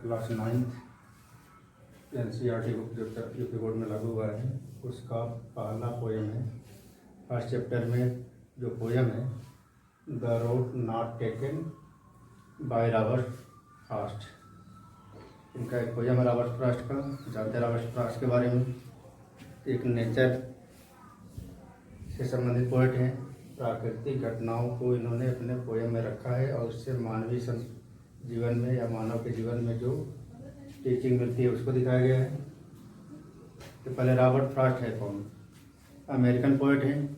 Class 9th NCERT book जो UP board में लागू हुआ है उसका पहला पोयम है। फर्स्ट चैप्टर में जो पोयम है the road not taken by Robert Frost. इनका एक पोयम है रॉबर्ट फ्रॉस्ट का। जानते हैं रॉबर्ट फ्रॉस्ट के बारे में? एक नेचर से संबंधित पोएट हैं। प्राकृतिक घटनाओं को इन्होंने अपने पोयम में रखा है और उससे मानवीय जीवन में या मानव के जीवन में जो टीचिंग मिलती है उसको दिखाया गया है। तो पहले रॉबर्ट फ्रॉस्ट है कौन? अमेरिकन पोएट हैं।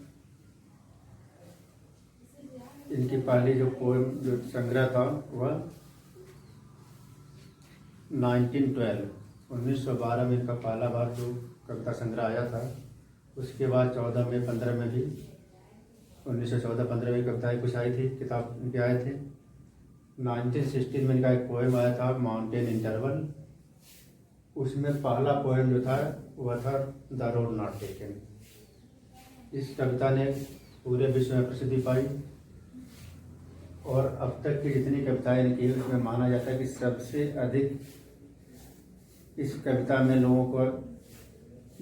इनकी पहली जो पोएम जो संग्रह था वह 1912 में इनका पहला बार जो कविता संग्रह आया था। उसके बाद 14 में 15 में भी 1914-15 में कविताएँ कुछ आई थी, किताब इनके आए थे। 1916 में इनका एक पोएम आया था माउंटेन इंटरवल। उसमें पहला पोएम जो था वह था द रोड नॉट टेकन। इस कविता ने पूरे विश्व में प्रसिद्धि पाई और अब तक की जितनी कविताएं लिखी उसमें माना जाता है कि सबसे अधिक इस कविता में लोगों को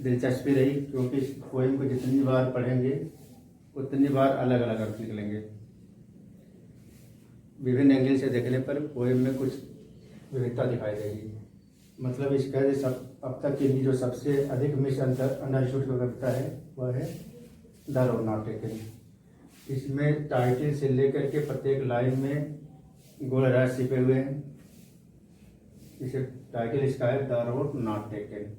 दिलचस्पी रही, क्योंकि इस पोएम को जितनी बार पढ़ेंगे उतनी बार अलग अलग अर्थ निकलेंगे। विभिन्न एंगल से देखने पर पोएम में कुछ विविधता दिखाई देगी। मतलब इस कहते सब अब तक की जो सबसे अधिक मिस अंडरस्टूड कविता है वह है द रोड नॉट टेकन। इसमें टाइटल से लेकर के प्रत्येक लाइन में गोल राज छिपे हुए हैं। इसे टाइटल इसका है द रोड नॉट टेकन।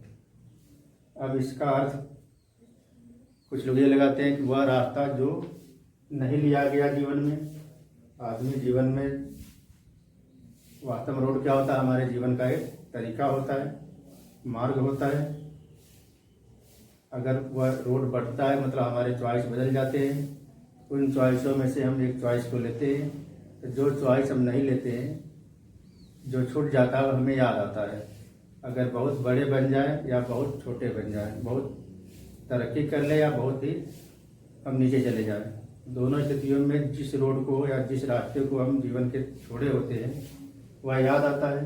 अब इसका अर्थ कुछ लोग ये लगाते हैं कि वह रास्ता जो नहीं लिया गया जीवन में। आदमी जीवन में वास्तव में रोड क्या होता है? हमारे जीवन का एक तरीका होता है, मार्ग होता है। अगर वह रोड बढ़ता है मतलब हमारे चॉइस बदल जाते हैं। उन चॉइसों में से हम एक चॉइस को लेते हैं, तो जो चॉइस हम नहीं लेते हैं, जो छूट जाता है हमें याद आता है। अगर बहुत बड़े बन जाए या बहुत छोटे बन जाए, बहुत तरक्की कर ले या बहुत ही हम नीचे चले जाएं, दोनों स्थितियों में जिस रोड को या जिस रास्ते को हम जीवन के छोड़े होते हैं वह याद आता है।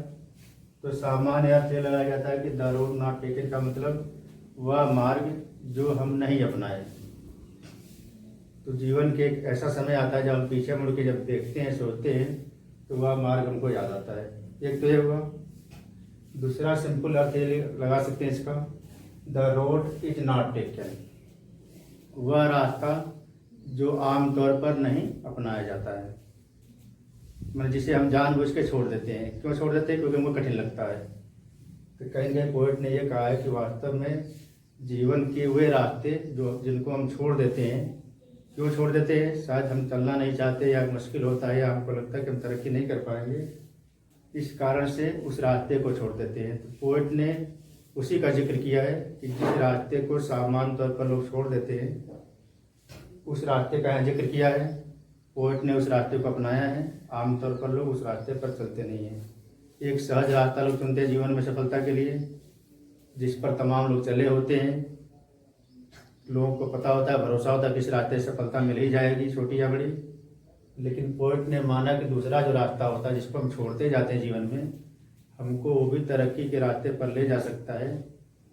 तो सामान्य अर्थ ये लगाया जाता है कि द रोड नॉट टेकन का मतलब वह मार्ग जो हम नहीं अपनाए। तो जीवन के एक ऐसा समय आता है जब हम पीछे मुड़ के जब देखते हैं, सोचते हैं, तो वह मार्ग हमको याद आता है। एक तो ये हुआ। दूसरा सिंपल अर्थ ये लगा सकते हैं इसका, the road is not taken. वह रास्ता जो आमतौर पर नहीं अपनाया जाता है, मतलब जिसे हम जानबूझ के छोड़ देते हैं। क्यों छोड़ देते हैं? क्योंकि हमको कठिन लगता है। तो कहीं कहीं पोएट ने यह कहा है कि वास्तव में जीवन के वे रास्ते जो जिनको हम छोड़ देते हैं, क्यों छोड़ देते हैं? शायद हम चलना नहीं चाहते या मुश्किल होता है या हमको लगता है कि हम तरक्की नहीं कर पाएंगे, इस कारण से उस रास्ते को छोड़ देते हैं। तो पोएट ने उसी का जिक्र किया है कि जिस रास्ते को सामान्य तौर पर लोग छोड़ देते हैं उस रास्ते का यहाँ जिक्र किया है। पोएट ने उस रास्ते को अपनाया है। आमतौर पर लोग उस रास्ते पर चलते नहीं हैं। एक सहज रास्ता लोग चुनते हैं जीवन में सफलता के लिए, जिस पर तमाम लोग चले होते हैं। लोगों को पता होता है, भरोसा होता है कि इस रास्ते से सफलता मिल ही जाएगी, छोटी या बड़ी। लेकिन पोएट ने माना कि दूसरा जो रास्ता होता है जिसको हम छोड़ते जाते हैं जीवन में, हमको वो भी तरक्की के रास्ते पर ले जा सकता है।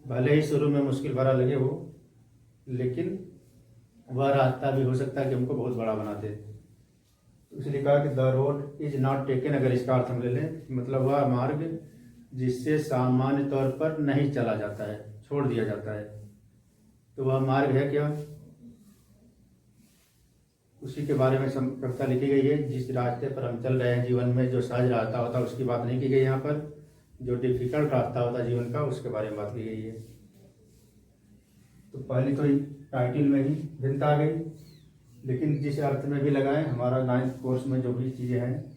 भले ही शुरू में मुश्किल भरा लगे वो, लेकिन वह रास्ता भी हो सकता है कि हमको बहुत बड़ा बना दे। इसलिए कहा कि the road is not taken. अगर इसका अर्थ हम ले लें, मतलब वह मार्ग जिससे सामान्य तौर पर नहीं चला जाता है, छोड़ दिया जाता है। तो वह मार्ग है क्या? उसी के बारे में कविता लिखी गई है। जिस रास्ते पर हम चल रहे हैं जीवन में, जो सहज रास्ता होता है उसकी बात नहीं की गई यहाँ पर। जो डिफिकल्ट रास्ता होता है जीवन का उसके बारे में बात की गई है। तो पहले तो टाइटल में ही भिन्नता आ गई, लेकिन जिस अर्थ में भी लगाएं, हमारा 9th कोर्स में जो भी चीज़ें हैं,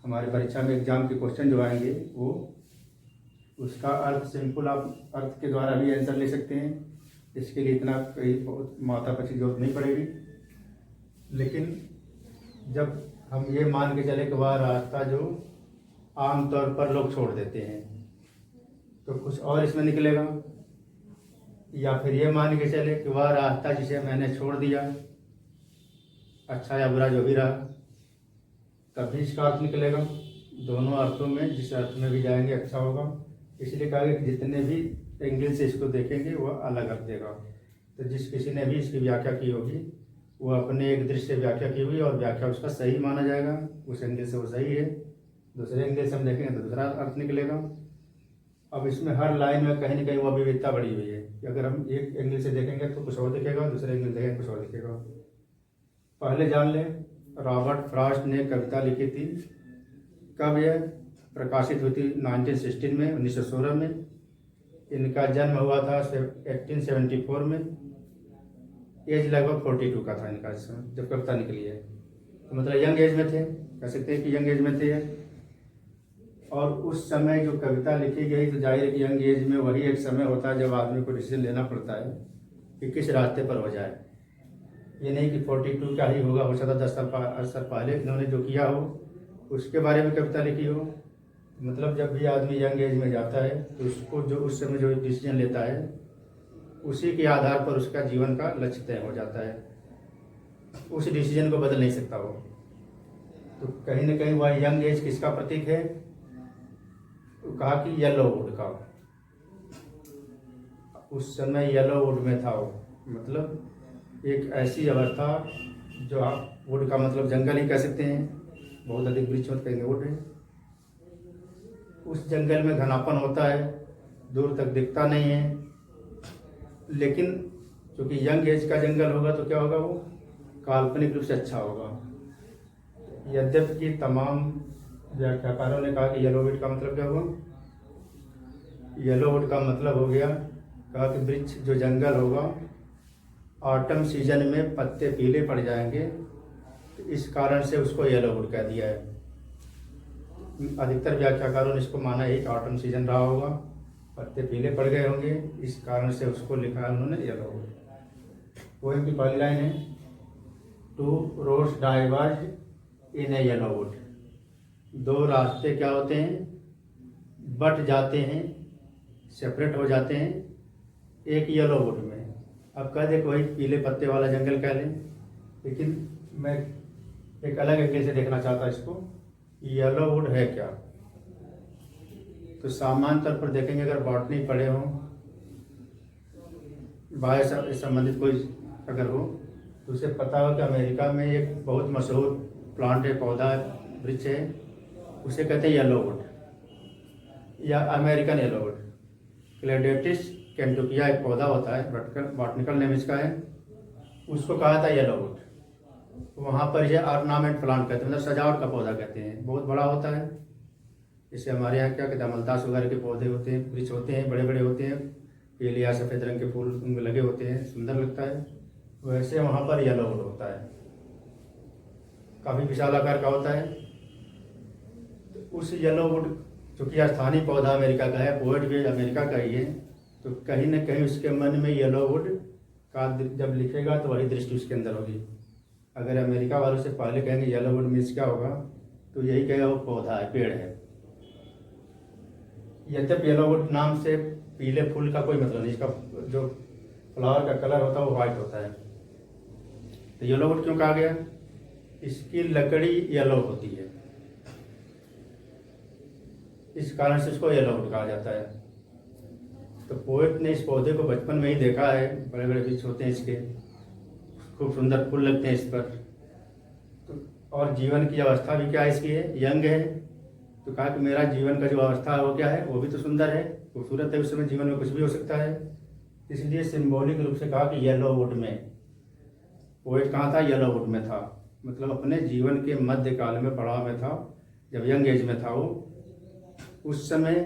हमारी परीक्षा में एग्जाम के क्वेश्चन जो आएंगे वो उसका अर्थ सिंपल आप अर्थ के द्वारा भी आंसर ले सकते हैं। इसके लिए इतना कहीं बहुत माथा पची की जरूरत नहीं पड़ेगी। लेकिन जब हम ये मान के चले कि वह रास्ता जो आमतौर पर लोग छोड़ देते हैं, तो कुछ और इसमें निकलेगा। या फिर ये मान के चले कि वह रास्ता जिसे मैंने छोड़ दिया, अच्छा या बुरा जो भी रहा, तब भी इसका अर्थ निकलेगा। दोनों अर्थों में, जिस अर्थ में भी जाएंगे अच्छा होगा। इसलिए कहा कि जितने भी एंगल से इसको देखेंगे वह अलग अर्थ देगा। तो जिस किसी ने भी इसकी व्याख्या की होगी वो अपने एक दृष्टि से व्याख्या की हुई और व्याख्या उसका सही माना जाएगा, उस एंगल से वो सही है। दूसरे एंगल से हम देखेंगे तो दूसरा अर्थ निकलेगा। अब इसमें हर लाइन में कहीं ना कहीं वो विविधता बढ़ी हुई है कि अगर हम एक एंगल से देखेंगे तो कुछ और दिखेगा, दूसरे एंगल से देखेंगे कुछ और दिखेगा। पहले जान लें, रॉबर्ट फ्रॉस्ट ने कविता लिखी थी। कब यह प्रकाशित हुई थी? 1916 में, 1916 में। इनका जन्म हुआ था 1874 में। एज लगभग 42 का था इनका इस समय जब कविता निकली है। तो मतलब यंग एज में थे, कह सकते हैं कि यंग एज में थे। और उस समय जो कविता लिखी गई तो जाहिर है कि यंग एज में वही एक समय होता है जब आदमी को डिसीजन लेना पड़ता है कि किस रास्ते पर हो जाए। ये नहीं कि 42 का ही होगा, हो सकता 10 साल पहले इन्होंने जो किया हो उसके बारे में कविता लिखी हो। मतलब जब भी आदमी यंग एज में जाता है तो उसको जो उस समय जो डिसीजन लेता है उसी के आधार पर उसका जीवन का लक्ष्य तय हो जाता है। उस डिसीजन को बदल नहीं सकता वो। तो कहीं ना कहीं वह यंग एज किसका प्रतीक है? तो कहा कि येलोवुड का। उस समय येलोवुड में था वो, मतलब एक ऐसी अवस्था जो आप, वुड का मतलब जंगल ही कह सकते हैं, बहुत अधिक वृक्ष होते हैं वुड है। उस जंगल में घनापन होता है, दूर तक दिखता नहीं है। लेकिन क्योंकि यंग एज का जंगल होगा तो क्या होगा, वो काल्पनिक रूप से अच्छा होगा। यद्यपि कि तमाम व्याख्याकारों ने कहा कि येलोवुड का मतलब क्या हुआ? येलोवुड का मतलब हो गया, कहा कि वृक्ष जो जंगल होगा ऑटम सीजन में पत्ते पीले पड़ जाएंगे, तो इस कारण से उसको येलोवुड कह दिया है। अधिकतर व्याख्याकारों ने इसको माना है कि ऑटम सीजन रहा होगा, पत्ते पीले पड़ गए होंगे, इस कारण से उसको लिखा उन्होंने येलोवुड। पोएम की पहली लाइन है, टू रोड्स डाइवर्ज इन ए येलोवुड। दो रास्ते क्या होते हैं? बट जाते हैं, सेपरेट हो जाते हैं एक येलोवुड में। अब कह दे कोई पीले पत्ते वाला जंगल कह लें, लेकिन मैं एक अलग एंगल से देखना चाहता इसको। येलोवुड है क्या? तो सामान्य तौर पर देखेंगे, अगर बॉटनी पढ़े हों, बायो से संबंधित कोई अगर हो तो उसे पता हो कि अमेरिका में एक बहुत मशहूर प्लांट है, पौधा वृक्ष है, उसे कहते हैं येलोवुड या अमेरिकन येलोवुड। क्लेडेटिस कैंटुकिया एक पौधा होता है, बॉटनिकल नेम इसका है, उसको कहा था येलोवुड। वहाँ पर यह ऑर्नामेंट प्लांट कहते हैं, मतलब सजावट का पौधा कहते हैं, बहुत बड़ा होता है। जैसे हमारे यहाँ क्या कहते हैं, अमलतास वगैरह के पौधे होते हैं, वृक्ष होते हैं, बड़े बड़े होते हैं, पीले या सफ़ेद रंग के फूल उनमें लगे होते हैं, सुंदर लगता है। वैसे वहाँ पर येलोवुड होता है, काफ़ी विशाल आकार का होता है। तो उस येलोवुड चूँकि स्थानीय पौधा अमेरिका का है, पोएट भी अमेरिका का ही है, तो कहीं ना कहीं उसके मन में येलोवुड का जब लिखेगा तो वही दृष्टि उसके अंदर होगी। अगर अमेरिका वालों से पहले कहेंगे येलोवुड मीन्स क्या होगा, तो यही कहेगा वो पौधा है, पेड़ है। यद्यपि येलोवुड नाम से पीले फूल का कोई मतलब नहीं, इसका जो फ्लावर का कलर होता है वो वाइट होता है। तो येलोवुड क्यों कहा गया? इसकी लकड़ी येलो होती है, इस कारण से इसको येलोवुड कहा जाता है। तो पोएट ने इस पौधे को बचपन में ही देखा है, बड़े बड़े वृक्ष होते हैं इसके, खूब सुंदर फूल लगते हैं इस पर। तो और जीवन की अवस्था भी क्या इसकी है, यंग है। तो कहा कि मेरा जीवन का जो अवस्था है वो क्या है, वो भी तो सुंदर है, खूबसूरत है। उस समय जीवन में कुछ भी हो सकता है, इसलिए सिंबॉलिक रूप से कहा कि येलोवुड में। पोएट कहाँ था? येलोवुड में था, मतलब अपने जीवन के मध्यकाल में, पड़ाव में था, जब यंग एज में था वो। उस समय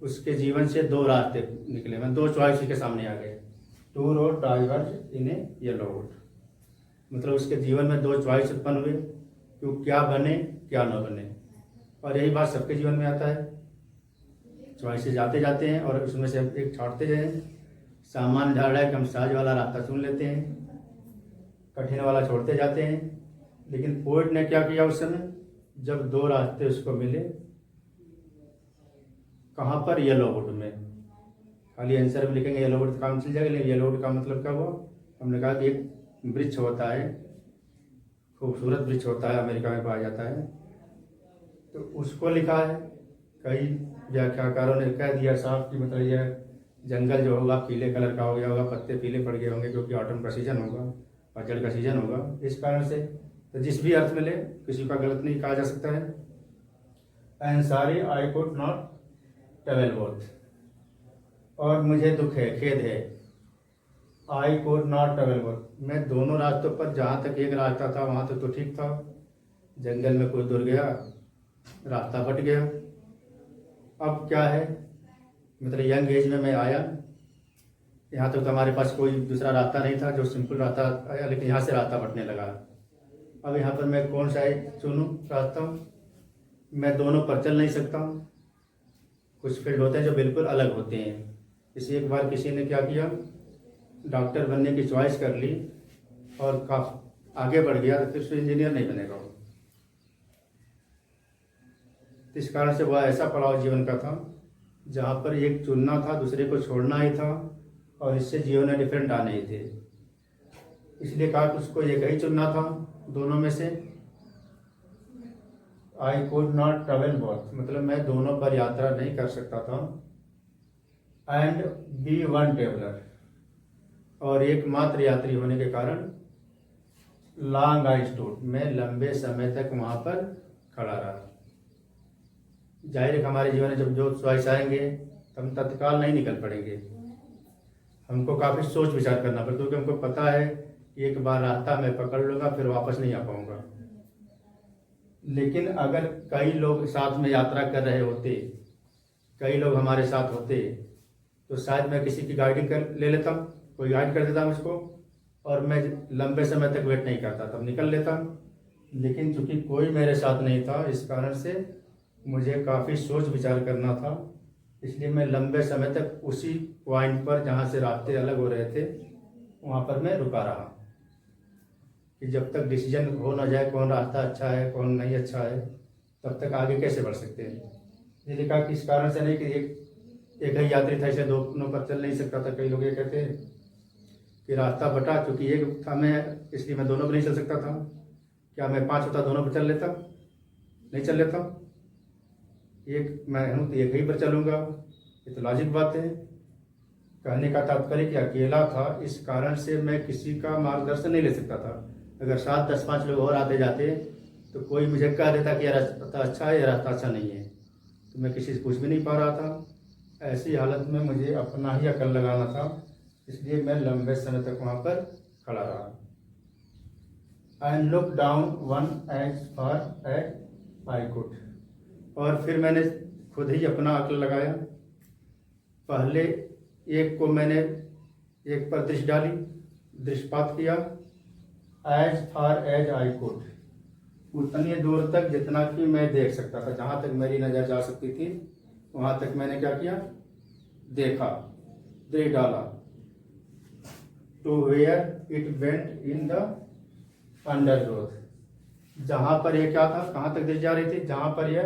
उसके जीवन से दो रास्ते निकले, मैं दो चॉइस के सामने आ गए, टू रोड डाइवर्ज इन ए येलोवुड। मतलब उसके जीवन में दो चॉइस उत्पन्न हुए कि वो क्या बने क्या न बने। और यही बात सबके जीवन में आता है, चॉइसेस आते जाते हैं और उसमें से एक छाड़ते जाए। सामान्य धारणा है कि हम सहज वाला रास्ता चुन लेते हैं, कठिन वाला छोड़ते जाते हैं। लेकिन पोएट ने क्या किया उस समय, जब दो रास्ते उसको मिले, कहाँ पर? येलोवुड में। खाली आंसर में लिखेंगे येलोवुड काम चल जाएगा, लेकिन येलोवुड का मतलब क्या हुआ? हमने कहा कि एक वृक्ष होता है, खूबसूरत वृक्ष होता है, अमेरिका में पाया जाता है। तो उसको लिखा है। कई व्याख्याकारों ने कह दिया साफ कि मतलब यह जंगल जो होगा पीले कलर का हो गया होगा, पत्ते पीले पड़ गए होंगे क्योंकि ऑटम का सीजन होगा, पतझड़ का सीजन होगा, इस कारण से। तो जिस भी अर्थ में ले, किसी का गलत नहीं कहा जा सकता है। And sorry I could not travel both, और मुझे दुख है, खेद है। I could not travel both, मैं दोनों रास्तों पर, जहाँ तक एक रास्ता था वहाँ तक तो ठीक था, जंगल में कुछ दूर गया, रास्ता फट गया। अब क्या है, मतलब यंग एज में मैं आया, यहाँ तक तो हमारे पास कोई दूसरा रास्ता नहीं था, जो सिंपल रास्ता आया, लेकिन यहाँ से रास्ता फटने लगा। अब यहाँ पर मैं कौन सा चुनूँ रास्ता? मैं दोनों पर चल नहीं सकता। कुछ फील्ड होते हैं जो बिल्कुल अलग होते हैं। एक बार किसी ने क्या किया, डॉक्टर बनने की चॉइस कर ली और काफी आगे बढ़ गया, तो फिर उसको इंजीनियर नहीं बनेगा। इस कारण से वह ऐसा पड़ाव जीवन का था जहाँ पर एक चुनना था, दूसरे को छोड़ना ही था, और इससे जीवन में डिफरेंट आने ही थे। इसलिए कहा कि उसको एक ही चुनना था दोनों में से। I could not travel both, मतलब मैं दोनों पर यात्रा नहीं कर सकता था। एंड बी वन ट्रेवलर, और एकमात्र यात्री होने के कारण लॉन्ग आई स्टूड, मैं लंबे समय तक वहाँ पर खड़ा रहा। जाहिर है हमारे जीवन में जब जो चॉइस आएंगे तो हम तत्काल नहीं निकल पड़ेंगे, हमको काफ़ी सोच विचार करना पड़ता है, क्योंकि हमको पता है एक बार रास्ता मैं पकड़ लूँगा फिर वापस नहीं आ पाऊँगा। लेकिन अगर कई लोग साथ में यात्रा कर रहे होते, कई लोग हमारे साथ होते, तो शायद मैं किसी की गाइडिंग कर ले लेता, कोई गाइड कर देता मुझको, और मैं लंबे समय तक वेट नहीं करता, तब निकल लेता। लेकिन चूंकि कोई मेरे साथ नहीं था, इस कारण से मुझे काफ़ी सोच विचार करना था। इसलिए मैं लंबे समय तक उसी पॉइंट पर जहाँ से रास्ते अलग हो रहे थे वहाँ पर मैं रुका रहा, कि जब तक डिसीजन हो ना जाए कौन रास्ता अच्छा है कौन नहीं अच्छा है, तब तक आगे कैसे बढ़ सकते हैं। ये लिखा कि इस कारण से नहीं कि एक ही यात्री था, इसे दोनों पर चल नहीं सकता था। कई लोग ये कहते हैं कि रास्ता बटा, क्योंकि एक था मैं, इसलिए मैं दोनों पर नहीं चल सकता था। क्या मैं 5 होता दोनों पर चल लेता? नहीं चल लेता। एक मैं हूँ तो एक ही पर चलूँगा, ये तो लॉजिक बात है। कहने का तात्पर्य कि अकेला था, इस कारण से मैं किसी का मार्गदर्शन नहीं ले सकता था। अगर 7, 10, 5 लोग और आते जाते तो कोई मुझे कह देता कि यह रास्ता अच्छा है या रास्ता अच्छा नहीं है, तो मैं किसी से पूछ भी नहीं पा रहा था। ऐसी हालत में मुझे अपना ही अकल लगाना था, इसलिए मैं लंबे समय तक वहाँ पर खड़ा रहा। And look down one as far as I could, और फिर मैंने खुद ही अपना अकल लगाया। पहले एक को मैंने एक पर दृष्टि डाली, दृष्टिपात किया। As far as I could, उतनी दूर तक जितना कि मैं देख सकता था, जहाँ तक मेरी नज़र जा सकती थी वहाँ तक मैंने क्या किया, देखा, दृष्टि डाला। To where it went in the undergrowth, जहाँ पर यह क्या था, कहाँ तक दृष्टि जा रही थी, जहाँ पर यह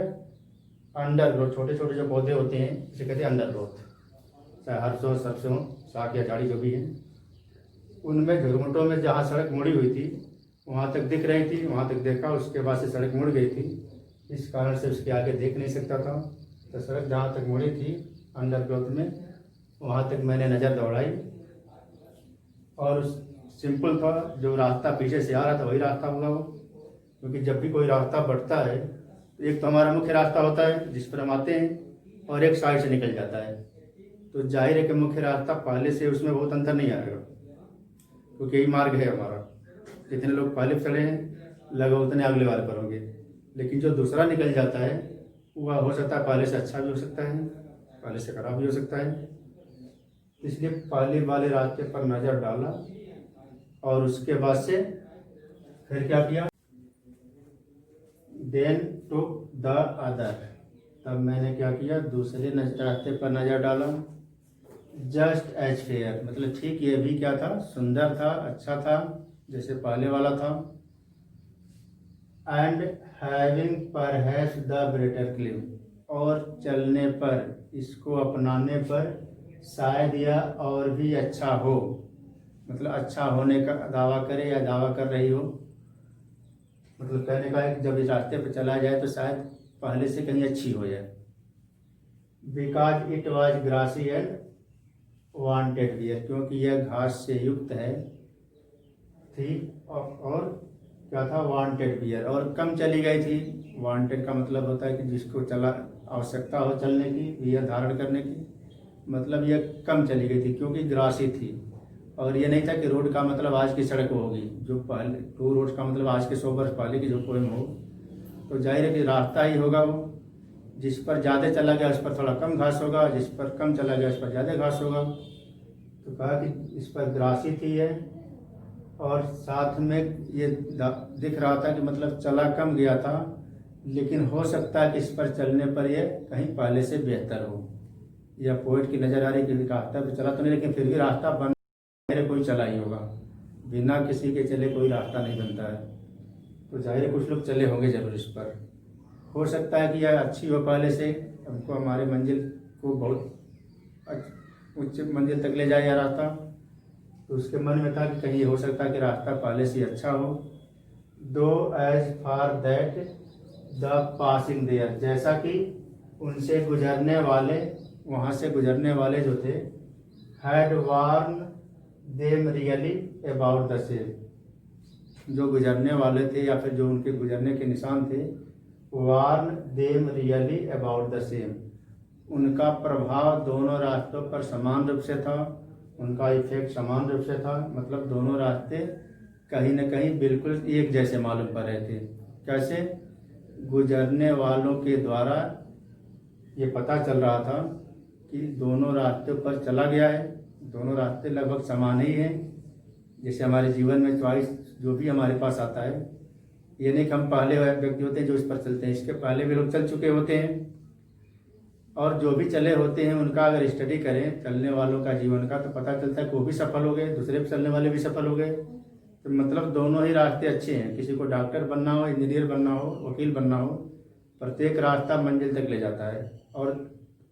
अंडरग्रोथ, छोटे छोटे जो पौधे होते हैं इसे कहते हैं अंडरग्रोथ, चाहे हर्षों सरसों साग या झाड़ी जो भी है, उनमें झुरमुटों में जहाँ सड़क मुड़ी हुई थी वहाँ तक दिख रही थी, वहाँ तक देखा। उसके बाद से सड़क मुड़ गई थी, इस कारण से उसके आगे देख नहीं सकता था। तो सड़क जहाँ तक मुड़ी थी अंडरग्रोथ में, वहाँ तक मैंने नज़र दौड़ाई, और सिंपल था, जो रास्ता पीछे से आ रहा था वही रास्ता होगा वो। क्योंकि जब भी कोई रास्ता बढ़ता है तो एक तो हमारा मुख्य रास्ता होता है जिस पर हम आते हैं, और एक साइड से निकल जाता है। तो जाहिर है कि मुख्य रास्ता पहले से उसमें बहुत अंतर नहीं आएगा, क्योंकि यही मार्ग है हमारा। जितने लोग पहले चले हैं लगभग उतने अगले बार पर होंगे। लेकिन जो दूसरा निकल जाता है वह हो सकता है पहले से अच्छा भी हो सकता है, पहले से खराब भी हो सकता है। इसलिए पहले वाले रास्ते पर नज़र डाला, और उसके बाद से फिर क्या किया, देन टू द अदर, तब मैंने क्या किया, दूसरे रास्ते पर नज़र डाला। जस्ट एज फेयर, मतलब ठीक ये भी क्या था, सुंदर था, अच्छा था जैसे पहले वाला था। And having perhaps the better claim, और चलने पर, इसको अपनाने पर शायद यह और भी अच्छा हो, मतलब अच्छा होने का दावा करे या दावा कर रही हो। मतलब कहने का है कि जब इस रास्ते पर चला जाए तो शायद पहले से कहीं अच्छी हो जाए। Because it was grassy and wanted wear, क्योंकि यह घास से युक्त है थी और क्या था, वांटेड बियर, और कम चली गई थी। वांटेड का मतलब होता है कि जिसको चला आवश्यकता हो चलने की, बियर धारण करने की, मतलब यह कम चली गई थी क्योंकि ग्रासी थी। और ये नहीं था कि रोड का मतलब आज की सड़क होगी, जो पहले टू रोड का मतलब आज के 100 वर्ष पहले की जो पोएम हो, तो जाहिर है कि रास्ता ही होगा वो, जिस पर ज़्यादा चला गया उस पर थोड़ा कम घास होगा, जिस पर कम चला गया उस पर ज़्यादा घास होगा। तो कहा कि इस पर ग्रासी थी है, और साथ में ये दिख रहा था कि मतलब चला कम गया था, लेकिन हो सकता है कि इस पर चलने पर यह कहीं पहले से बेहतर हो। या पोइट की नज़र आ रही कि रास्ता पे चला तो नहीं, लेकिन फिर भी रास्ता बन मेरे कोई चला ही होगा, बिना किसी के चले कोई रास्ता नहीं बनता है। तो जाहिर है कुछ लोग चले होंगे जरूर इस पर। हो सकता है कि यह अच्छी हो पहले से, हमको हमारे मंजिल को बहुत उच्च मंजिल तक ले जाए यह रास्ता। तो उसके मन में था कि कहीं हो सकता है कि रास्ता पहले से अच्छा हो। दो as far that the passing there, जैसा कि उनसे गुजरने वाले, वहाँ से गुजरने वाले जो थे, had worn them really about the same, जो गुजरने वाले थे या फिर जो उनके गुजरने के निशान थे, worn them really about the same, उनका प्रभाव दोनों रास्तों पर समान रूप से था, उनका इफेक्ट समान रूप से था। मतलब दोनों रास्ते कहीं न कहीं बिल्कुल एक जैसे मालूम पड़ रहे थे। कैसे? गुजरने वालों के द्वारा ये पता चल रहा था कि दोनों रास्तों पर चला गया है, दोनों रास्ते लगभग समान ही हैं। जैसे हमारे जीवन में चॉइस जो भी हमारे पास आता है, ये नहीं कि हम पहले व्यक्ति होते हैं जो इस पर चलते हैं, इसके पहले भी लोग चल चुके होते हैं, और जो भी चले होते हैं उनका अगर स्टडी करें चलने वालों का जीवन का, तो पता चलता है कि वो भी सफल हो गए, दूसरे चलने वाले भी सफल हो गए। तो मतलब दोनों ही रास्ते अच्छे हैं। किसी को डॉक्टर बनना हो, इंजीनियर बनना हो, वकील बनना हो, प्रत्येक रास्ता मंजिल तक ले जाता है। और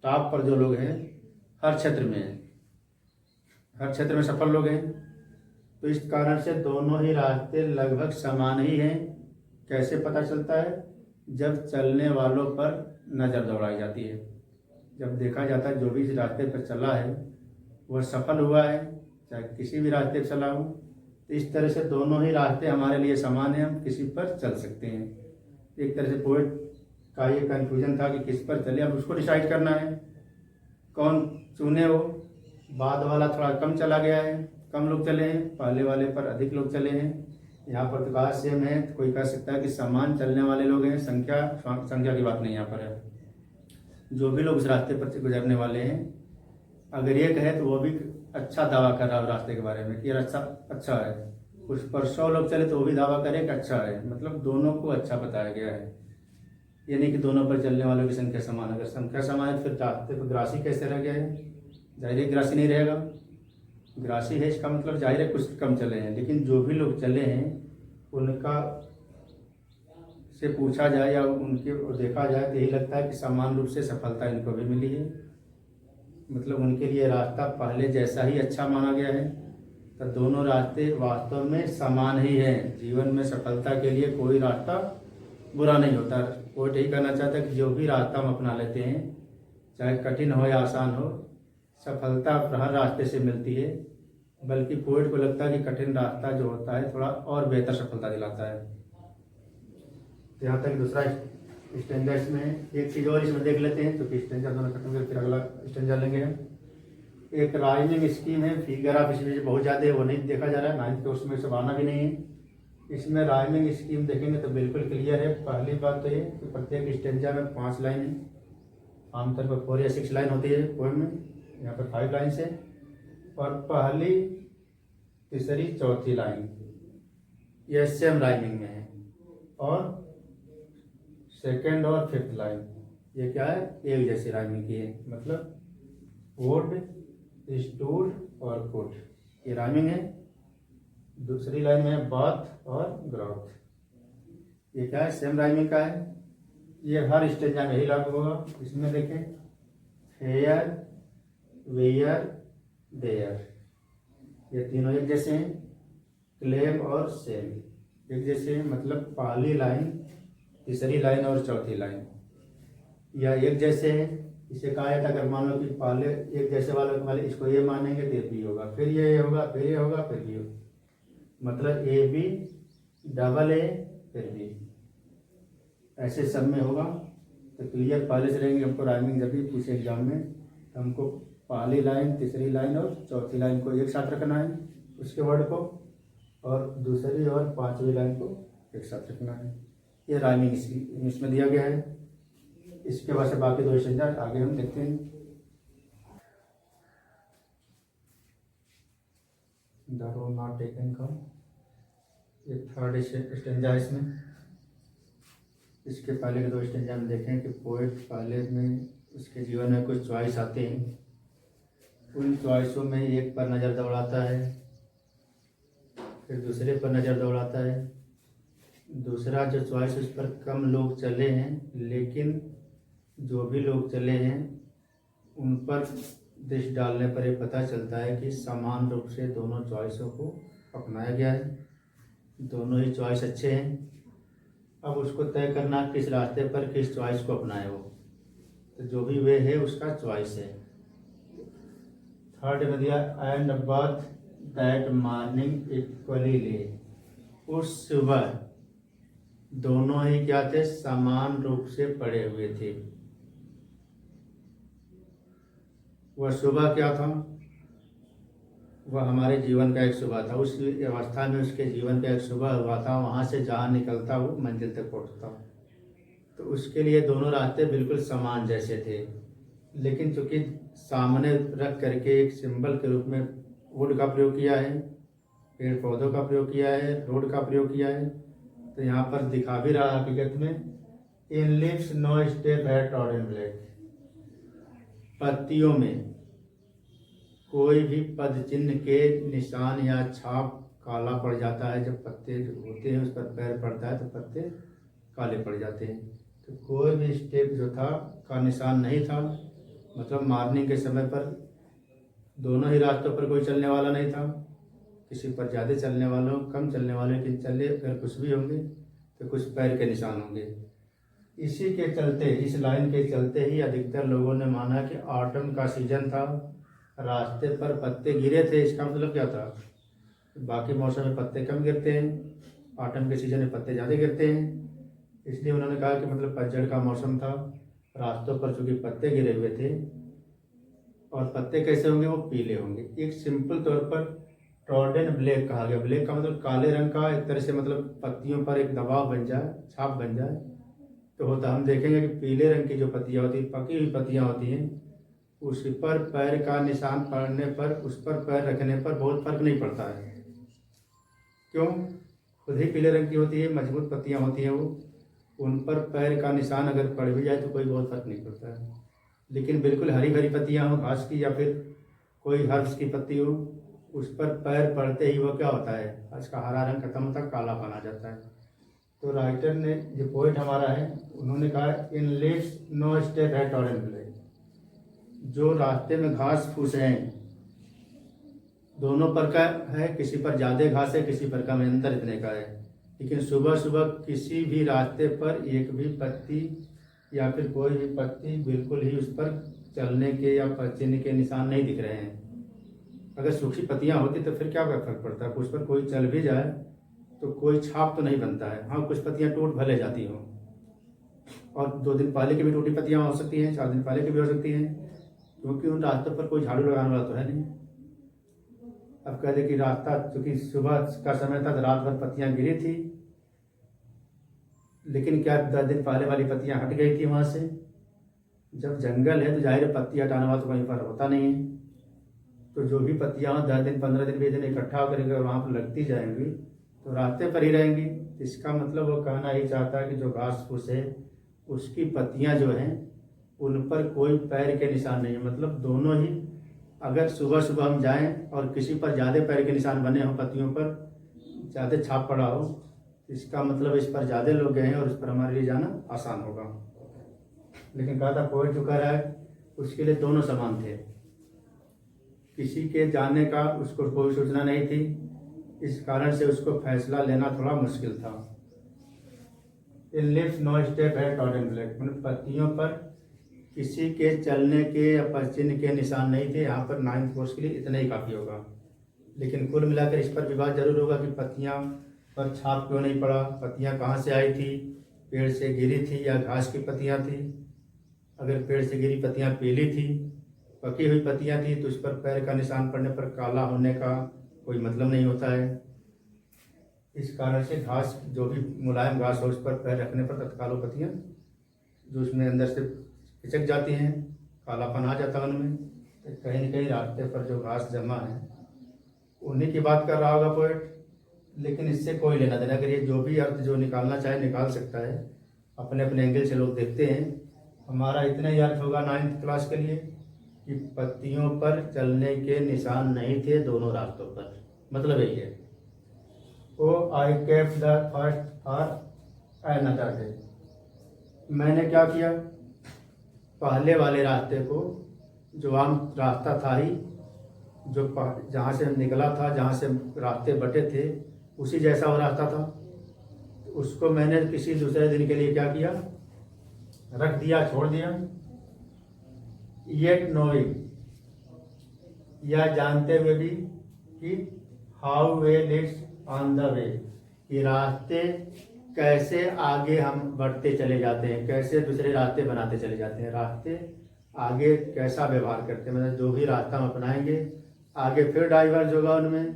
टॉप पर जो लोग हैं हर क्षेत्र में हैं, हर क्षेत्र में सफल लोग हैं। तो इस कारण से दोनों ही रास्ते लगभग समान ही हैं। कैसे पता चलता है? जब चलने वालों पर नज़र दौड़ाई जाती है, जब देखा जाता है जो भी इस रास्ते पर चला है वह सफल हुआ है, चाहे किसी भी रास्ते पर चला हो। तो इस तरह से दोनों ही रास्ते हमारे लिए समान हैं, हम किसी पर चल सकते हैं। एक तरह से पोएट का ये कन्फ्यूजन था कि किस पर चले, अब उसको डिसाइड करना है कौन चुने। वो बाद वाला थोड़ा कम चला गया है, कम लोग चले हैं, पहले वाले पर अधिक लोग चले हैं। यहाँ पर तो काश सेम है, तो कोई कह सकता है कि समान चलने वाले लोग हैं। संख्या की बात नहीं यहाँ पर है, जो भी लोग उस रास्ते पर गुजरने वाले हैं, अगर ये कहे तो वो भी अच्छा दावा कर रहा है रास्ते के बारे में कि यार अच्छा है। उस पर 100 लोग चले तो वो भी दावा करे कि अच्छा है। मतलब दोनों को अच्छा बताया गया है, ये नहीं कि दोनों पर चलने वालों की संख्या समान। अगर संख्या समान है फिर रास्ते पर ग्रासी कैसे रह गया है? जाहिर है ग्रासी नहीं रहेगा। ग्रासी है इसका मतलब जाहिर है कुछ कम चले हैं, लेकिन जो भी लोग चले हैं उनका से पूछा जाए या उनके देखा जाए तो यही लगता है कि समान रूप से सफलता इनको भी मिली है। मतलब उनके लिए रास्ता पहले जैसा ही अच्छा माना गया है। तो दोनों रास्ते वास्तव में समान ही हैं। जीवन में सफलता के लिए कोई रास्ता बुरा नहीं होता। कोई यही कहना चाहता है कि जो भी रास्ता हम अपना लेते हैं, चाहे कठिन हो या आसान हो, सफलता हर रास्ते से मिलती है। बल्कि पोएट को लगता है कि कठिन रास्ता जो होता है थोड़ा और बेहतर सफलता दिलाता है। यहाँ तक दूसरा स्टेंजा इसमें एक चीज़ और इसमें देख लेते हैं, तो स्टेंजा दोनों खत्म करके फिर अगला स्टेंजा लेंगे हम। एक राइमिंग स्कीम है, फिगर ऑफ स्पीच बहुत ज़्यादा है, वो नहीं देखा जा रहा है, 9th के उसमें सब आना भी नहीं है। इसमें राइमिंग स्कीम देखेंगे तो बिल्कुल क्लियर है। पहली बात तो ये कि प्रत्येक स्टेंजा में 5 लाइन है, आमतौर पर 4 या 6 लाइन होती है पोएम में, यहाँ पर 5 लाइन है। और पहली, तीसरी, चौथी लाइन यह सेम राइमिंग में है, और सेकेंड और 5th लाइन ये क्या है, एक जैसी राइमिंग की है। मतलब वुड, स्टूड और कुड, ये राइमिंग है। दूसरी लाइन में है बाथ और ग्रोथ, ये क्या है, सेम राइमिंग का है। ये हर स्टेंजा में ही लागू होगा। इसमें देखें, हेयर, वेयर, देयर, ये तीनों एक जैसे हैं। क्लेम और सेल एक जैसे हैं। मतलब पहली लाइन, तीसरी लाइन और चौथी लाइन या एक जैसे हैं। इसे कहा जाता है अगर मान लो कि पहले एक जैसे वाले वाले इसको ये मानेंगे तो ये बी होगा, फिर ये होगा, फिर ये होगा, फिर बी होगा, मतलब ए बी डबल ए फिर बी, ऐसे सब में होगा। तो क्लियर पहले से रहेंगे। हमको राइमिंग जब भी पूछे एग्जाम में तो हमको पहली लाइन, तीसरी लाइन और चौथी लाइन को एक साथ रखना है उसके वर्ड को, और दूसरी और पांचवी लाइन को एक साथ रखना है। ये राइमिंग इसमें दिया गया है। इसके बाद से बाकी दो स्टेंजा आगे हम देखते हैं। द रोड नॉट टेकन का ये थर्ड स्टेंजा है इसमें। इसके पहले के दो स्टेंजा में देखें कि पोएट पहले में उसके जीवन में कुछ चॉइस आते हैं, उन चॉइसों में एक पर नज़र दौड़ाता है, फिर दूसरे पर नज़र दौड़ाता है। दूसरा जो चॉइस उस पर कम लोग चले हैं, लेकिन जो भी लोग चले हैं उन पर दृष्टि डालने पर ये पता चलता है कि समान रूप से दोनों चॉइसों को अपनाया गया है, दोनों ही चॉइस अच्छे हैं। अब उसको तय करना किस रास्ते पर किस चॉइस को अपनाए वो, तो जो भी वे है उसका चॉइस है। थर्ड में दिया and birth that morning equally ले, उस सुबह दोनों ही क्या थे, समान रूप से पड़े हुए थे। वह सुबह क्या था, वह हमारे जीवन का एक सुबह था। उस अवस्था में उसके जीवन का एक सुबह हुआ था, वहाँ से जहाँ निकलता वो मंजिल तक पहुँचता। तो उसके लिए दोनों रास्ते बिल्कुल समान जैसे थे, लेकिन चूंकि सामने रख करके एक सिंबल के रूप में वुड का प्रयोग किया है, पेड़ पौधों का प्रयोग किया है, रोड का प्रयोग किया है, तो यहाँ पर दिखा भी रहा हकीकत में इन लिप्स नो स्टेप है ट्रॉड इन ब्लैक, पत्तियों में कोई भी पद चिन्ह के निशान या छाप काला पड़ जाता है। जब पत्ते होते हैं उस पर पैर पड़ता है तो पत्ते काले पड़ जाते हैं। तो कोई भी स्टेप जो था का निशान नहीं था, मतलब मॉर्निंग के समय पर दोनों ही रास्तों पर कोई चलने वाला नहीं था। किसी पर ज़्यादा चलने वालों, कम चलने वाले कि चले अगर कुछ भी होंगे तो कुछ पैर के निशान होंगे। इसी के चलते, इस लाइन के चलते ही अधिकतर लोगों ने माना कि ऑटम का सीजन था, रास्ते पर पत्ते गिरे थे। इसका मतलब क्या था, बाकी मौसम में पत्ते कम गिरते हैं, ऑटम के सीजन में पत्ते ज़्यादा गिरते हैं। इसलिए उन्होंने कहा कि मतलब पतझड़ का मौसम था, रास्तों पर चूँकि पत्ते गिरे हुए थे, और पत्ते कैसे होंगे, वो पीले होंगे। एक सिंपल तौर पर ट्रॉडन ब्लैक कहा गया। ब्लैक का मतलब काले रंग का, एक तरह से मतलब पत्तियों पर एक दबाव बन जाए, छाप बन जाए तो होता। हम देखेंगे कि पीले रंग की जो पत्तियाँ होती हैं, पकी हुई पत्तियाँ होती हैं, उस पर पैर का निशान पड़ने पर, उस पर पैर रखने पर बहुत फर्क नहीं पड़ता है। क्यों, खुद ही पीले रंग की होती है, मजबूत पत्तियाँ होती हैं, वो उन पर पैर का निशान अगर पड़ भी जाए तो कोई बहुत फर्क नहीं पड़ता है। लेकिन बिल्कुल हरी भरी पत्तियाँ हो, घास की या फिर कोई हर्ब्स की पत्ती हो, उस पर पैर पड़ते ही वो क्या होता है, उसका हरा रंग खत्म होता है, कालापन आ जाता है। तो राइटर ने, जो पोइट हमारा है, उन्होंने कहा इन लिप्स नो स्टेप है ट्रॉडन ब्लैक, जो रास्ते में घास फूस हैं दोनों पर का है, किसी पर ज़्यादा घास है, किसी पर कम, अंतर इतने का है। लेकिन सुबह सुबह किसी भी रास्ते पर एक भी पत्ती या फिर कोई भी पत्ती बिल्कुल ही उस पर चलने के या चिन्ह के निशान नहीं दिख रहे हैं। अगर सूखी पत्तियां होती तो फिर क्या फर्क पड़ता है, उस पर कोई चल भी जाए तो कोई छाप तो नहीं बनता है। हाँ, कुछ पत्तियां टूट भले जाती हों, और 2 दिन पहले की भी टूटी पत्तियां हो सकती हैं, 4 दिन पहले की भी हो सकती हैं, क्योंकि उन रास्तों पर कोई झाड़ू लगाने वाला तो है नहीं। अब कह दे कि रास्ता चूंकि सुबह का समय था तो रात भर पत्तियां गिरी थी, लेकिन क्या 10 दिन पहले वाली पत्तियां हट गई थी वहाँ से। जब जंगल है तो जाहिर पत्ती हटाने वाला तो कहीं पर होता नहीं है। तो जो भी पत्तियां 10 दिन, 15 दिन, 20 दिन इकट्ठा होकर अगर वहाँ पर लगती जाएंगी तो रास्ते पर ही रहेंगी। इसका मतलब वो कहना ही चाहता है कि जो घास फूस है उसकी पत्तियां जो हैं उन पर कोई पैर के निशान नहीं है। मतलब दोनों ही, अगर सुबह सुबह हम जाएं और किसी पर ज़्यादा पैर के निशान बने हों, पत्तियों पर ज़्यादा छाप पड़ा हो, इसका मतलब इस पर ज़्यादा लोग गए हैं और इस पर हमारे लिए जाना आसान होगा। लेकिन कहा था पोइट जो कह रहा है उसके लिए दोनों समान थे, किसी के जाने का उसको कोई सूचना नहीं थी, इस कारण से उसको फैसला लेना थोड़ा मुश्किल था। इन लिप्स नो स्टेप है ट्रॉडन ब्लैक, मतलब पत्तियों पर किसी के चलने के या पश्चिम के निशान नहीं थे। यहाँ पर 9th कोर्स के लिए इतना ही काफ़ी होगा, लेकिन कुल मिलाकर इस पर विवाद जरूर होगा कि पत्तियाँ पर छाप क्यों नहीं पड़ा, पत्तियाँ कहाँ से आई थी, पेड़ से गिरी थी या घास की पत्तियाँ थी। अगर पेड़ से गिरी पत्तियाँ पीली थी, पकी हुई पत्तियाँ थी, तो उस पर पैर का निशान पड़ने पर काला होने का कोई मतलब नहीं होता है। इस कारण से घास, जो भी मुलायम घास हो, उस पर पैर रखने पर तत्काल वो पत्तियाँ जो उसमें अंदर से खिचक जाती हैं, कालापन आ जाता है उनमें। तो कहीं न कहीं रास्ते पर जो घास जमा है उन्हीं की बात कर रहा होगा पोएट, लेकिन इससे कोई लेना देना। अगर ये जो भी अर्थ जो निकालना चाहे निकाल सकता है, अपने अपने एंगल से लोग देखते हैं। हमारा इतना ही अर्थ होगा 9th क्लास के लिए कि पत्तियों पर चलने के निशान नहीं थे दोनों रास्तों पर। मतलब यही है। Oh I kept the first for another day. मैंने क्या किया, पहले वाले रास्ते को, जो आम रास्ता था ही, जो जहाँ से निकला था, जहाँ से रास्ते बटे थे, उसी जैसा वो रास्ता था, उसको मैंने किसी दूसरे दिन के लिए क्या किया, रख दिया, छोड़ दिया। येट नोइंग, यह जानते हुए भी कि how way Leeds on the way, कि रास्ते कैसे आगे हम बढ़ते चले जाते हैं, कैसे दूसरे रास्ते बनाते चले जाते हैं, रास्ते आगे कैसा व्यवहार करते हैं। मतलब जो भी रास्ता हम अपनाएंगे आगे फिर डाइवर्ज होगा उनमें,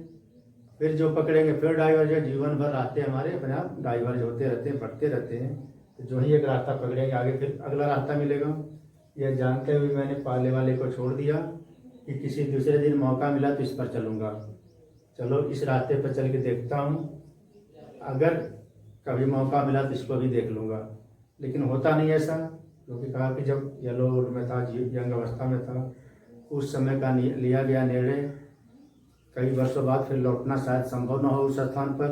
फिर जो पकड़ेंगे फिर डाइवर्ज है। जीवन भर रास्ते हमारे अपने आप डाइवर्ज होते रहते हैं, बढ़ते रहते हैं। तो जो ही एक रास्ता पकड़ेंगे आगे फिर अगला रास्ता मिलेगा। यह जानते हुए मैंने पहले वाले को छोड़ दिया कि किसी दूसरे दिन मौका मिला तो इस पर चलूँगा। चलो इस रास्ते पर चल के देखता हूँ, अगर कभी मौका मिला तो इसको भी देख लूँगा। लेकिन होता नहीं ऐसा, क्योंकि कहा कि जब येलोवुड में था, यंग अवस्था में था, उस समय का लिया गया निर्णय कई वर्षों बाद फिर लौटना शायद संभव न हो उस स्थान पर,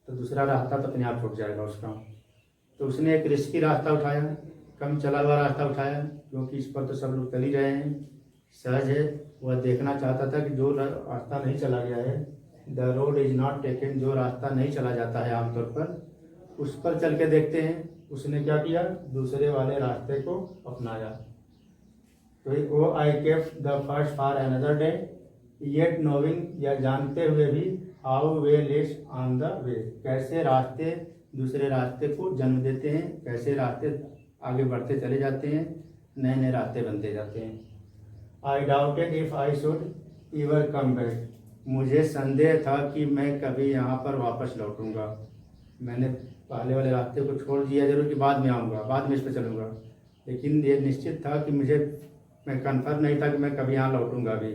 तो दूसरा रास्ता तो अपने आप छूट जाएगा उसका। तो उसने एक रिस्की रास्ता उठाया, कम चला हुआ रास्ता उठाया, क्योंकि इस पर तो सब लोग चल ही रहे हैं, सहज है। वह देखना चाहता था कि जो रास्ता नहीं चला गया है, the road is not taken, जो रास्ता नहीं चला जाता है आमतौर पर, उस पर चल के देखते हैं। उसने क्या किया, दूसरे वाले रास्ते को अपनाया। तो वो आई kept the first for another day, yet knowing, या जानते हुए भी, how way Leeds on the way, कैसे रास्ते दूसरे रास्ते को जन्म देते हैं, कैसे रास्ते आगे बढ़ते चले जाते हैं, नए नए रास्ते बनते जाते हैं। आई doubted if I should ever come back, मुझे संदेह था कि मैं कभी यहाँ पर वापस लौटूंगा। मैंने पहले वाले रास्ते को छोड़ दिया जरूर कि बाद में आऊँगा, बाद में इस पर चलूँगा, लेकिन ये निश्चित था कि मैं कन्फर्म नहीं था कि मैं कभी यहाँ लौटूंगा भी।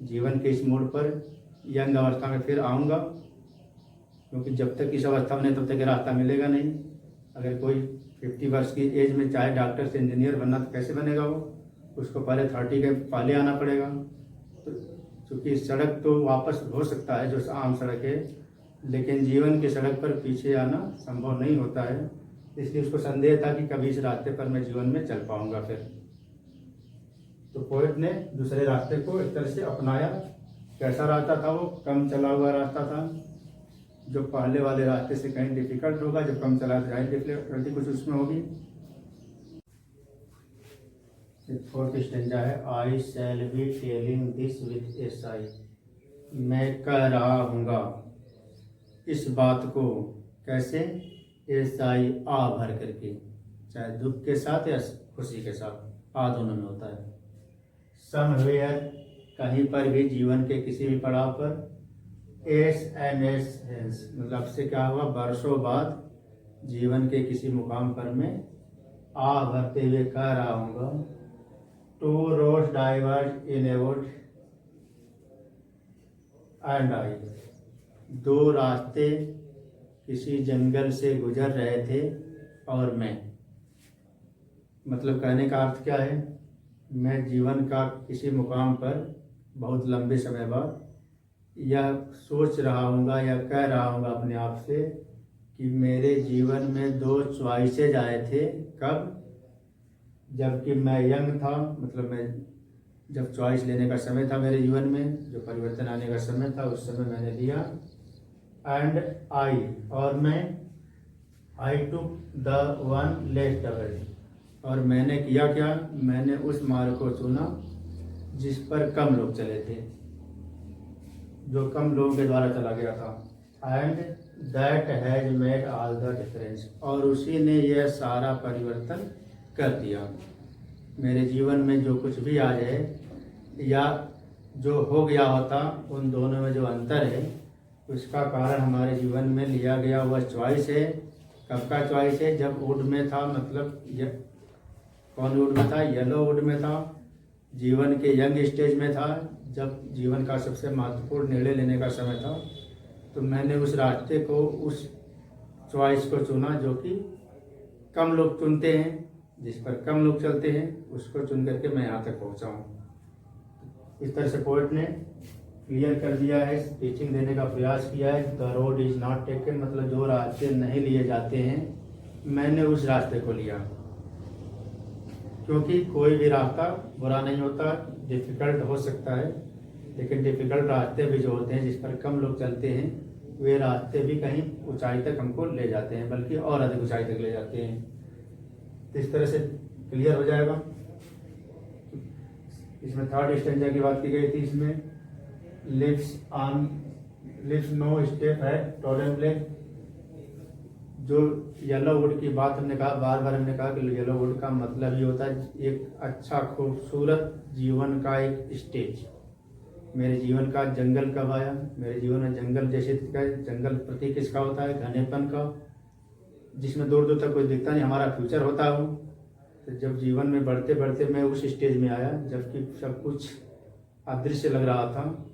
जीवन के इस मोड़ पर यंग अवस्था में फिर आऊँगा, क्योंकि जब तक इस अवस्था में नहीं तब तक रास्ता मिलेगा नहीं। अगर कोई 50 वर्ष की एज में चाहे डॉक्टर से इंजीनियर बनना, तो कैसे बनेगा वो, उसको पहले 30 के पहले आना पड़ेगा। तो चूँकि सड़क तो वापस हो सकता है जो आम सड़क है, लेकिन जीवन की सड़क पर पीछे आना संभव नहीं होता है। इसलिए उसको संदेह था कि कभी इस रास्ते पर मैं जीवन में चल पाऊंगा फिर। तो पोएट ने दूसरे रास्ते को एक तरह से अपनाया। कैसा रास्ता था वो, कम चला हुआ रास्ता था, जो पहले वाले रास्ते से कहीं डिफिकल्ट होगा, जो कम चला तो जाहिर डिफिकल्टी कुछ उसमें होगी। 4th स्टेंजा है, I shall be telling this with a sigh, मैं कह रहा हूँगा इस बात को, कैसे, ऐसाई आ भर करके, चाहे दुख के साथ या खुशी के साथ, आ दोनों में होता है। समवेयर, कहीं पर भी, जीवन के किसी भी पड़ाव पर, एस मतलब से क्या हुआ, वर्षों बाद जीवन के किसी मुकाम पर मैं आ भरते हुए कह रहा हूँगा, two roads diverged in a wood and I, दो रास्ते किसी जंगल से गुजर रहे थे और मैं। मतलब कहने का अर्थ क्या है, मैं जीवन का किसी मुकाम पर बहुत लंबे समय बाद यह सोच रहा हूँगा या कह रहा हूँगा अपने आप से कि मेरे जीवन में 2 चॉइसेज आए थे। कब, जबकि मैं यंग था, मतलब मैं जब चॉइस लेने का समय था मेरे जीवन में, जो परिवर्तन आने का समय था, उस समय मैंने लिया। एंड आई, और मैं, I took the one less travelled, और मैंने किया क्या, मैंने उस मार्ग को चुना जिस पर कम लोग चले थे, जो कम लोगों के द्वारा चला गया था। And that has made all the difference, और उसी ने यह सारा परिवर्तन कर दिया। मेरे जीवन में जो कुछ भी आ जाए या जो हो गया होता, उन दोनों में जो अंतर है उसका कारण हमारे जीवन में लिया गया वह चॉइस है। कब का चॉइस है, जब वुड में था, मतलब कौन वुड में था, येलो वुड में था, जीवन के यंग स्टेज में था, जब जीवन का सबसे महत्वपूर्ण निर्णय लेने का समय था। तो मैंने उस रास्ते को, उस चॉइस को चुना जो कि कम लोग चुनते हैं, जिस पर कम लोग चलते हैं, उसको चुन करके मैं यहाँ तक पहुँचा हूँ। इस तरह से पोएट ने क्लियर कर दिया है, टीचिंग देने का प्रयास किया है। The road is not taken, मतलब जो रास्ते नहीं लिए जाते हैं, मैंने उस रास्ते को लिया। क्योंकि कोई भी रास्ता बुरा नहीं होता, डिफ़िकल्ट हो सकता है, लेकिन डिफ़िकल्ट रास्ते भी जो होते हैं जिस पर कम लोग चलते हैं, वे रास्ते भी कहीं ऊंचाई तक हमको ले जाते हैं, बल्कि और अधिक ऊंचाई तक ले जाते हैं। तो इस तरह से क्लियर हो जाएगा। इसमें थर्ड स्टेंजा की बात की गई थी। इसमें लिव्स नो स्टेप है टोरन ब्लैक। जो येलो वुड की बात हमने कहा, बार बार हमने कहा कि येलो वुड का मतलब ही होता है एक अच्छा खूबसूरत जीवन का एक स्टेज। मेरे जीवन का जंगल कब आया, मेरे जीवन में जंगल जैसे जंगल प्रतीक किसका होता है, घनेपन का, जिसमें दूर दूर तक कोई दिखता नहीं, हमारा फ्यूचर होता हो। तो जब जीवन में बढ़ते बढ़ते मैं उस स्टेज में आया जबकि सब कुछ अदृश्य लग रहा था,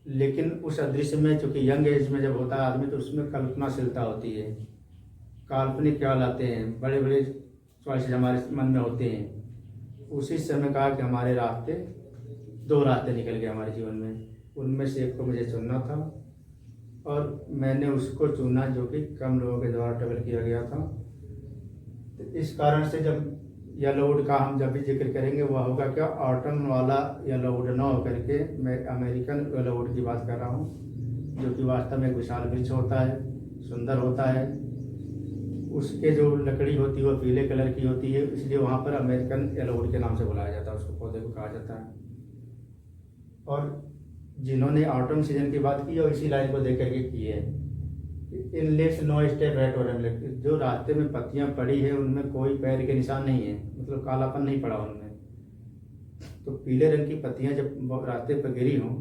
लेकिन उस अदृश्य में, चूँकि यंग एज में जब होता है आदमी, तो उसमें कल्पनाशीलता होती है, काल्पनिक ख्याल आते हैं, बड़े बड़े चॉइसेस हमारे मन में होते हैं। उसी समय कहा कि हमारे रास्ते, दो रास्ते निकल गए हमारे जीवन में, उनमें से एक को मुझे चुनना था और मैंने उसको चुना जो कि कम लोगों के द्वारा ट्रेवल किया गया था। तो इस कारण से जब येलो वुड का हम जब भी जिक्र करेंगे वह होगा क्या, ऑटम वाला येलो वुड न होकर के मैं अमेरिकन येलो वुड की बात कर रहा हूँ, जो कि वास्तव में एक विशाल वृक्ष होता है, सुंदर होता है। उसके जो लकड़ी होती है वो पीले कलर की होती है, इसलिए वहाँ पर अमेरिकन येलो वुड के नाम से बुलाया जाता है, उसको पौधे को कहा जाता है। और जिन्होंने ऑटम सीजन की बात की और इसी लाइन को देख करके की है, इन लिव्स नो स्टेप है टोरन ब्लैक, जो रास्ते में पत्तियां पड़ी है उनमें कोई पैर के निशान नहीं है, मतलब कालापन नहीं पड़ा उनमें। तो पीले रंग की पत्तियां जब रास्ते पर गिरी हों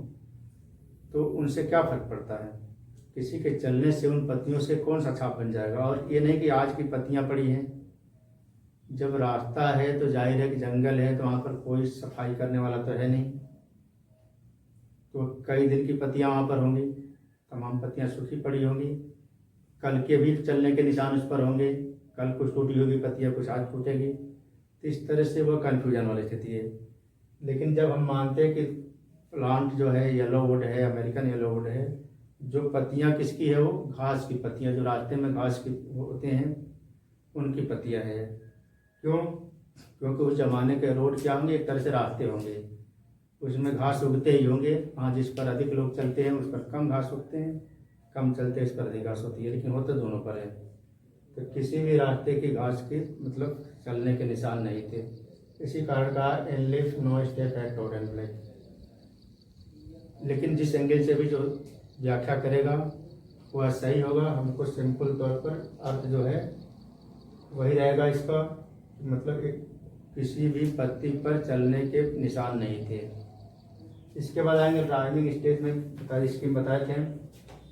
तो उनसे क्या फर्क पड़ता है, किसी के चलने से उन पत्तियों से कौन सा छाप बन जाएगा। और ये नहीं कि आज की पत्तियां पड़ी हैं, जब रास्ता है तो जाहिर है कि जंगल है, तो वहाँ पर कोई सफाई करने वाला तो है नहीं, तो कई दिन की पत्तियां वहाँ पर होंगी, तमाम पत्तियां सूखी पड़ी होंगी, कल के भी चलने के निशान उस पर होंगे, कल कुछ टूटी होगी पत्तियां, कुछ आज टूटेगी। तो इस तरह से वो कन्फ्यूजन वाली स्थिति है। लेकिन जब हम मानते हैं कि प्लांट जो है येलो वुड है, अमेरिकन येलो वुड है, जो पत्तियां किसकी है, वो घास की पत्तियां, जो रास्ते में घास की होते हैं उनकी पत्तियां है। क्यों, क्योंकि उस जमाने के रोड क्या होंगे, एक तरह से रास्ते होंगे, उसमें घास उगते ही होंगे। हाँ, जिस पर अधिक लोग चलते हैं उस पर कम घास उगते हैं, कम चलते हैं इस पर अधिक घास होती है, लेकिन होते दोनों पर है। तो किसी भी रास्ते की घास की मतलब चलने के निशान नहीं थे। इसी कारण कहा in leaves no step had trodden black. लेकिन जिस एंगल से भी जो व्याख्या करेगा वह सही होगा। हमको सिंपल तौर पर अर्थ जो है वही रहेगा इसका, मतलब किसी भी पत्ती पर चलने के निशान नहीं थे। इसके बाद आएंगे राइमिंग स्टेज में स्कीम बताए थे,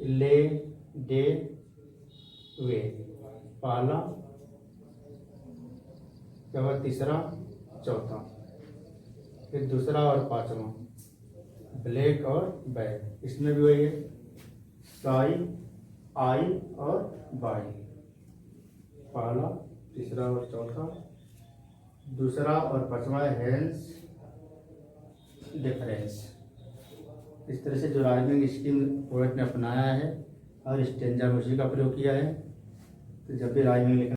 ले डे वे, पहला, क्या हुआ, तीसरा, चौथा, फिर दूसरा और पांचवा, ब्लैक और बैक। इसमें भी वही है, साई, आई और बाई, पहला, तीसरा और चौथा, दूसरा और पांचवा हेंस डिफरेंस। इस तरह से जो राइमिंग स्कीम पोएट ने अपनाया है और स्टेंजा में उसी का प्रयोग किया है। तो जब भी राइमिंग